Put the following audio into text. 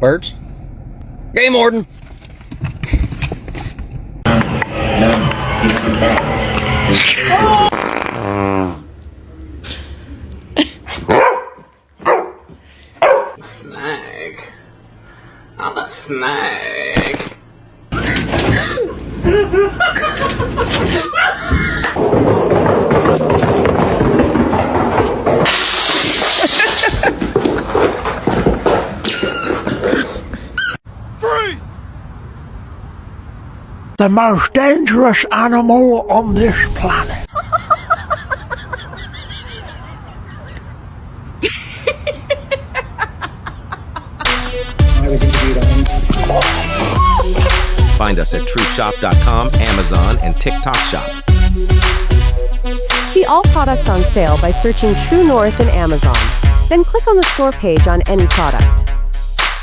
Birds? Game warden! Snake. I'm a snake. Freeze! The most dangerous animal on this planet. Find us at trushop.com, Amazon, and TikTok Shop. See all products on sale by searching Truwnorth in Amazon. Then click on the store page on any product.